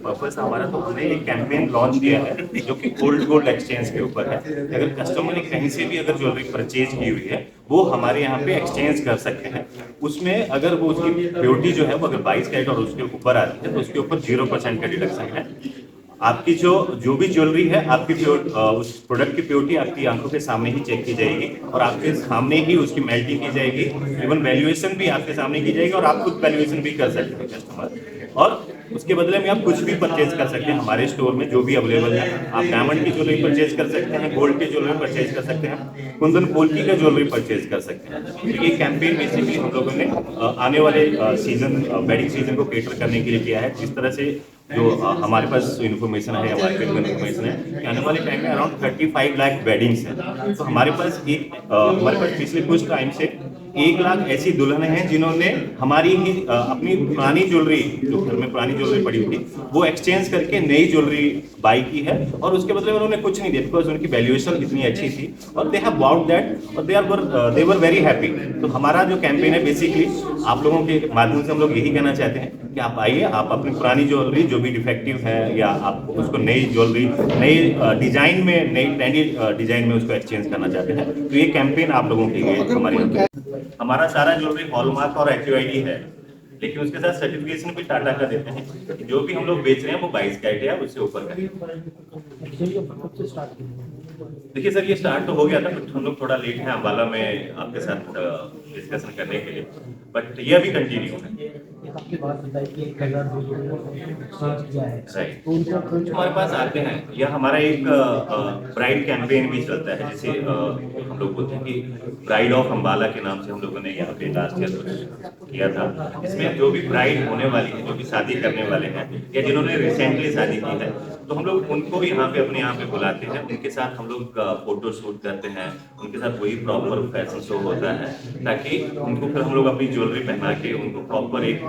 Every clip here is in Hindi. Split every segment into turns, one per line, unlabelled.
पर्पस हमारा, तो हमने एक कैंपेन लॉन्च किया है जो कि ओल्ड गोल्ड एक्सचेंज के ऊपर है। अगर कस्टमर ने कहीं से भी अगर ज्वेलरी परचेज की हुई है वो हमारे यहाँ पे एक्सचेंज कर सकते हैं। उसमें अगर वो उसकी प्योरिटी जो है वो अगर 22 कैरेट और उसके ऊपर आती है तो उसके ऊपर 0% का डिडक्शन है। आपकी जो जो भी ज्वेलरी है आपकी उस प्रोडक्ट की प्योरिटी आपकी आंखों के सामने ही चेक की जाएगी और आपके सामने ही उसकी मेल्टिंग की जाएगी। इवन वैल्यूएशन भी आपके सामने की जाएगी और आप खुद वैल्यूएशन भी कर सकते हैं कस्टमर, और उसके बदले में आप कुछ भी परचेज कर सकते हैं हमारे स्टोर में जो भी अवेलेबल है। आप डायमंड की ज्वेलरी परचेज कर सकते हैं, गोल्ड की ज्वेलरी परचेज कर सकते हैं, कुंदन पोल्की का ज्वेलरी परचेज कर सकते हैं। तो ये कैंपेन बेसिकली हम लोगों ने आने वाले सीजन, वेडिंग सीजन को केटर करने के लिए किया है। जिस तरह से जो हमारे पास इन्फॉर्मेशन है या मार्केट में इन्फॉर्मेशन है कि आने वाले टाइम में अराउंड 35 लाख वेडिंग्स हैं, तो हमारे पास हमारे पास पिछले कुछ टाइम से 1 लाख ऐसी दुल्हनें हैं जिन्होंने हमारी ही अपनी पुरानी ज्वेलरी, जो घर में पुरानी ज्वेलरी पड़ी हुई थी, वो एक्सचेंज करके नई ज्वेलरी बाई की है और उसके बदले में उन्होंने कुछ नहीं दिया बिकॉज उनकी वैल्यूएशन इतनी अच्छी थी और दे हैव बाउट दैट और दे वर वेरी हैप्पी। तो हमारा जो कैंपेन है बेसिकली आप लोगों के माध्यम से हम लोग यही कहना चाहते हैं कि आप आइए, आप अपनी पुरानी ज्वेलरी जो भी डिफेक्टिव है या आप उसको नई ज्वेलरी नई डिजाइन में, नई ट्रेंडी डिजाइन में उसको एक्सचेंज करना चाहते हैं, तो ये कैंपेन आप लोगों के लिए हमारे हमारा सारा ज्वेलरी हॉलमार्क और एक्यूआईडी है, लेकिन उसके साथ सर्टिफिकेशन भी टाटा का देते हैं। जो भी हम लोग बेच रहे हैं वो 22 कैरेट है, उससे ऊपर का। देखिए सर, ये स्टार्ट तो हो गया था बट हम लोग थोड़ा लेट हैं अम्बाला में आपके साथ डिस्कशन करने के लिए, बट ये अभी कंटिन्यू है।
आपकी बात बताई कि 1,000 किया है,
राइट,
तो उनका
हमारे पास आते हैं। यह हमारा एक ब्राइड कैंपेन भी चलता है, जैसे हम लोग बोलते हैं कि ब्राइड ऑफ अम्बाला के नाम से हम लोगों ने यहाँ पे लास्ट ईयर कुछ किया था। इसमें जो भी ब्राइड होने वाली है, जो भी शादी करने वाले हैं या जिन्होंने रिसेंटली शादी की है, तो हम लोग उनको यहाँ पे अपने यहाँ पे बुलाते हैं, उनके साथ हम लोग फोटो शूट करते हैं, उनके साथ वही प्रॉपर फैशन शो होता है ताकि उनको फिर हम लोग अपनी ज्वेलरी पहना के उनको प्रॉपर एक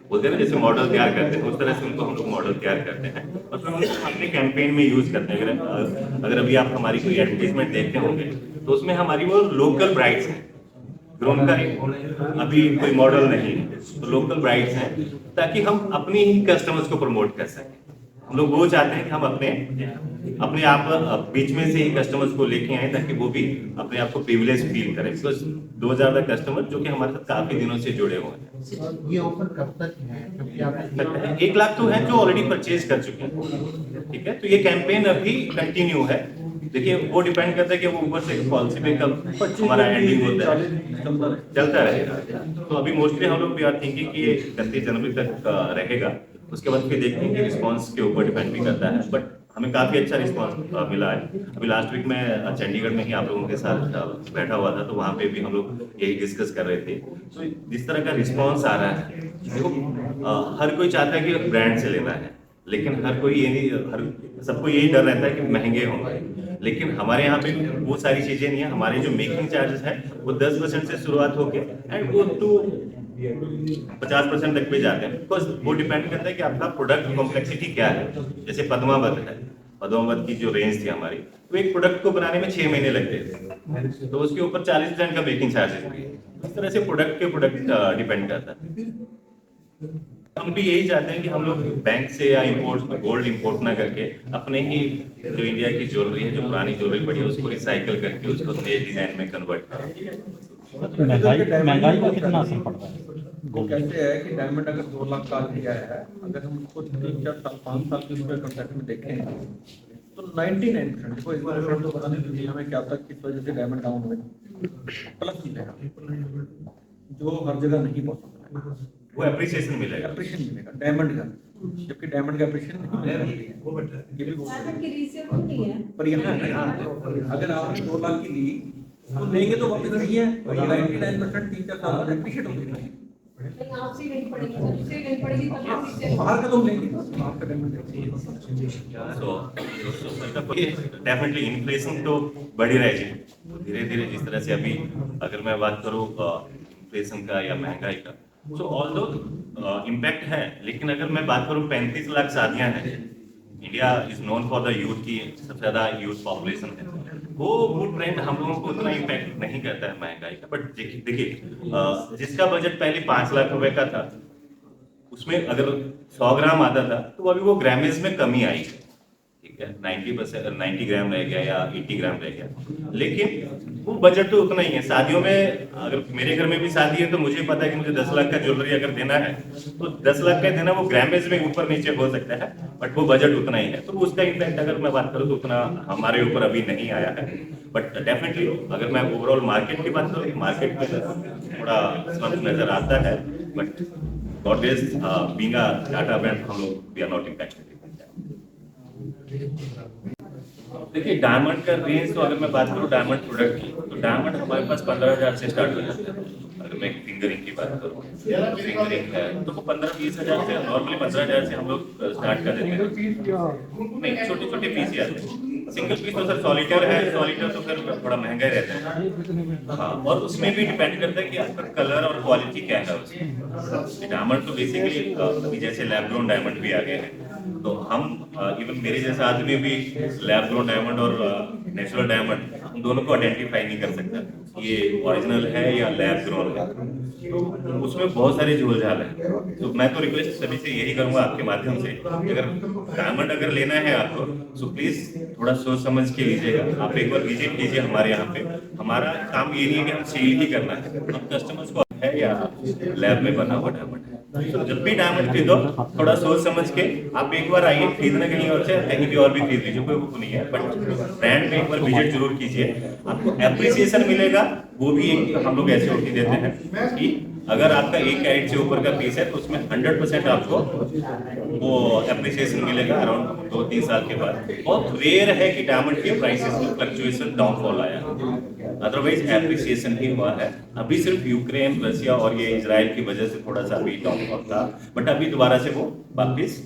बोलते हैं ना जैसे मॉडल तैयार करते हैं, उस तरह से उनको हम लोग मॉडल तैयार करते हैं और फिर उनको अपने कैंपेन में यूज करते हैं। अगर अभी आप हमारी कोई एडवर्टीजमेंट देखते होंगे तो उसमें हमारी वो लोकल ब्राइड्स हैं, फिर उनका अभी कोई मॉडल नहीं है, तो लोकल ब्राइड्स हैं ताकि हम अपनी ही कस्टमर्स को प्रमोट कर सकें। हम लोग वो चाहते हैं कि हम अपने आप बीच में से ही कस्टमर्स को लेके आए ताकि वो भी अपने आप को प्रिविलेज फील करें, बिकॉज 2000 तक कस्टमर जो कि हमारे साथ काफी दिनों से जुड़े हुए हैं।
ये ऑफर कब तक है? क्योंकि आप
1 लाख तो हैं जो ऑलरेडी परचेज कर चुके हैं, ठीक है, तो ये कैंपेन अभी कंटिन्यू है। देखिए वो डिपेंड करता है कि वो ऊपर से पॉलिसी पे कब हमारा एंडिंग होता है, चलता रहेगा। तो अभी मोस्टली हम लोग भी आर थिंकिंग कि ये 31 जनवरी तक रहेगा, उसके बाद फिर देखते हैं कि रिस्पांस के ऊपर डिपेंड भी करता है, बट हमें काफी अच्छा रिस्पांस मिला है। अभी लास्ट वीक में चंडीगढ़ में ही आप लोगों के साथ बैठा हुआ था, तो वहाँ पे भी हम लोग यही डिस्कस कर रहे थे। तो जिस तरह का रिस्पांस आ रहा है, देखो हर कोई चाहता है कि ब्रांड से लेना है, लेकिन हर कोई ये नहीं, हर सबको यही डर रहता है कि महंगे होंगे, लेकिन हमारे यहाँ पे वो सारी चीजें नहीं है। हमारे जो मेकिंग चार्जेस है वो 10% से शुरुआत होके एंड वो टू 50% तक पे जाते हैं, बिकॉज वो डिपेंड करता है कि आपका प्रोडक्ट कॉम्प्लेक्सिटी क्या है। जैसे पद्मावत है, पद्मावत की जो रेंज थी हमारी, तो एक प्रोडक्ट को बनाने में 6 महीने लगते थे, तो उसके ऊपर 40% का मेकिंग चार्जेस भी है। इस तरह से प्रोडक्ट के प्रोडक्ट डिपेंड करता है। हम भी यही चाहते हैं कि हम लोग बैंक से या इंपोर्ट गोल्ड इंपोर्ट ना करके अपने ही जो इंडिया की ज्वेलरी है, जो पुरानी ज्वेलरी पड़ी है, उसको रिसाइकल करके उसको नए डिजाइन में कन्वर्ट करें।
महंगाई का कितना असर पड़ता है?
वो कहते हैं कि डायमंड अगर 2 लाख का किया है, अगर हम उसको 3-4 साल 5 साल के उसके कॉन्ट्रैक्ट में देखें तो 99% देखो, इस बार तो पता नहीं दुनिया में क्या तक किस वजह से डायमंड डाउन हुए, प्लस मिलेगा जो हर जगह नहीं पहुंच सकता,
वो एप्रिसिएशन मिलेगा,
एप्रिशिएशन मिलेगा डायमंड का, जबकि डायमंड का एप्रिशिएशन नहीं मिलेगा। ये भी बहुत पर यहाँ अगर आपने 2 लाख की ली तो लेंगे तो वापस नहीं है, 99% 3-4 साल बाद एप्रिशिएट होगी नहीं। बाहर का तो लेंगे, बाहर का डायमंड
डेफिनेटली इन्फ्लेशन तो बढ़ी रहेगी धीरे धीरे। जिस तरह से अभी अगर मैं बात करूँ इन्फ्लेशन का या महंगाई का, सो ऑल दो इम्पैक्ट है, लेकिन अगर मैं बात करूँ 35 लाख शादियां हैं, India is known for the youth की सबसे ज्यादा यूथ पॉपुलेशन है, वो ट्रेंड हम लोगों को उतना इम्पैक्ट नहीं करता है महंगाई का। बट देखिए जिसका बजट पहले 5 लाख रुपए का था उसमें अगर 100 ग्राम आता था तो अभी वो ग्रामेज में कमी आई है, ठीक है, 90% 90 ग्राम रह गया या 80 ग्राम रह गया, लेकिन वो बजट तो उतना ही है। शादियों में अगर मेरे घर में भी शादी है तो मुझे पता है कि मुझे 10 लाख का ज्वेलरी अगर देना है तो 10 लाख का देना, वो ग्रामेज में ऊपर नीचे हो सकता है, बट वो बजट उतना ही है। तो उसका इम्पैक्ट अगर मैं बात करूँ तो उतना हमारे ऊपर अभी नहीं आया है, बट डेफिनेटली अगर मैं ओवरऑल मार्केट की बात करूँ, मार्केट में थोड़ा स्लम्प नजर आता है, but Godrej being a Tata brand हम लोग वी आर नॉट इम्पैक्टेड। देखिए डायमंड का रेंज तो अगर मैं बात करूँ डायमंड प्रोडक्ट की, तो डायमंड हमारे पास 15,000 से स्टार्ट हो जाता है। अगर मैं फिंगरिंग की बात करूँ, फिंगरिंग है तो वो 15-20 हजार से, नॉर्मली 15,000 से हम लोग स्टार्ट कर देते हैं। नहीं, छोटे छोटे पीस ही आते हैं। सिंगल पीस तो सर सॉलिटर है, सॉलिटर तो फिर थोड़ा महंगा ही रहता है। हाँ, और उसमें भी डिपेंड करता है कि आपका कलर और क्वालिटी क्या है उसकी। डायमंड तो बेसिकली अभी जैसे लैब ग्रोन डायमंड भी आ गए हैं, तो हम इवन मेरे जैसा आदमी भी लैब ग्रोन डायमंड और नेचुरल डायमंड हम दोनों को आइडेंटिफाई नहीं कर सकता ये ओरिजिनल है या लैब ग्रोन है। तो उसमें बहुत सारे झोल झाल है। तो मैं तो रिक्वेस्ट सभी से यही करूंगा आपके माध्यम से, अगर डायमंड अगर लेना है आपको तो प्लीज थोड़ा सोच समझ के लीजिएगा। आप एक बार विजिट कीजिए हमारे यहाँ पे। हमारा काम ये नहीं है कि हम सेल ही करना है, हम कस्टमर्स को है या लैब में बना हुआ डायमंड है। तो जब भी डायमंड खरीदो थोड़ा सोच समझ के आप एक बार आइए, खरीदना कहीं और से कहीं भी और भी खरीद लीजिए, कोई वो नहीं है, बट ब्रांड में एक बार विजिट जरूर कीजिए, आपको एप्रिसिएशन मिलेगा। वो भी एक हम लोग ऐसे होती देते हैं कि अगर आपका 1 कैरेट से ऊपर का पीस है तो उसमें 100% आपको वो एप्रिसिएशन मिलेगा अराउंड 2-3 साल के बाद। बहुत रेयर है कि डायमंड के प्राइसेस में फ्लक्चुएशन डाउनफॉल आया, अदरवाइज एप्रिसिएशन ही हुआ है। अभी सिर्फ यूक्रेन, रशिया और ये इजराइल की वजह से थोड़ा सा अभी डाउनफॉल था, बट अभी दोबारा से वो वापस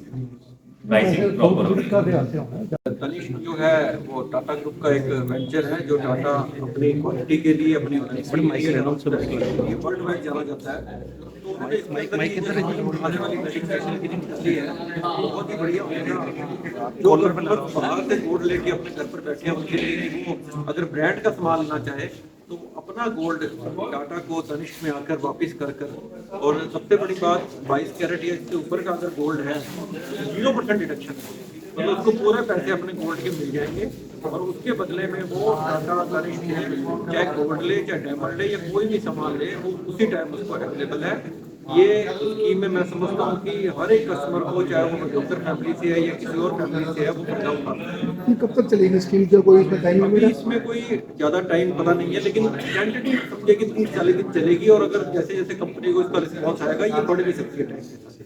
प्राइसिंग प्रॉपर हो रही है।
तनिष्क जो है वो टाटा ग्रुप का एक वेंचर है जो टाटा अपनी क्वालिटी के लिए, अपनी वर्ल्ड वाइड जाना जाता है। तो उन्होंने आने वाली नई है बहुत ही बढ़िया होगा। जो बाहर से गोल्ड लेके अपने घर पर बैठे हैं उनके लिए, वो अगर ब्रांड का सामान लेना चाहे तो अपना गोल्ड टाटा को तनिष्क में आकर वापस कर और सबसे बड़ी बात 22 कैरेट या इससे ऊपर का अगर गोल्ड है 0% डिडक्शन है, तो उसको पूरे पैसे अपने गोल्ड के मिल जाएंगे और उसके बदले में वो टाटा तनिष्क है, चाहे गोल्ड ले चाहे डायमंड ले या कोई भी सामान ले, वो उसी टाइम उसको अवेलेबल है। ये स्कीम में मैं समझता हूँ कि हर एक कस्टमर को, चाहे वो डॉक्टर फैमिली से है या किसी और फैमिली से है, वो फायदा उठाना है।
कब तक चलेगी स्कीम? क्या कोई इसमें टाइम
अभी इसमें कोई ज्यादा टाइम पता नहीं है, लेकिन टेंटेटिव समझे कि 30-40 दिन चलेगी और अगर जैसे जैसे कंपनी को इसका रिस्पॉन्स आएगा ये बढ़ भी सकती है टाइम के साथ।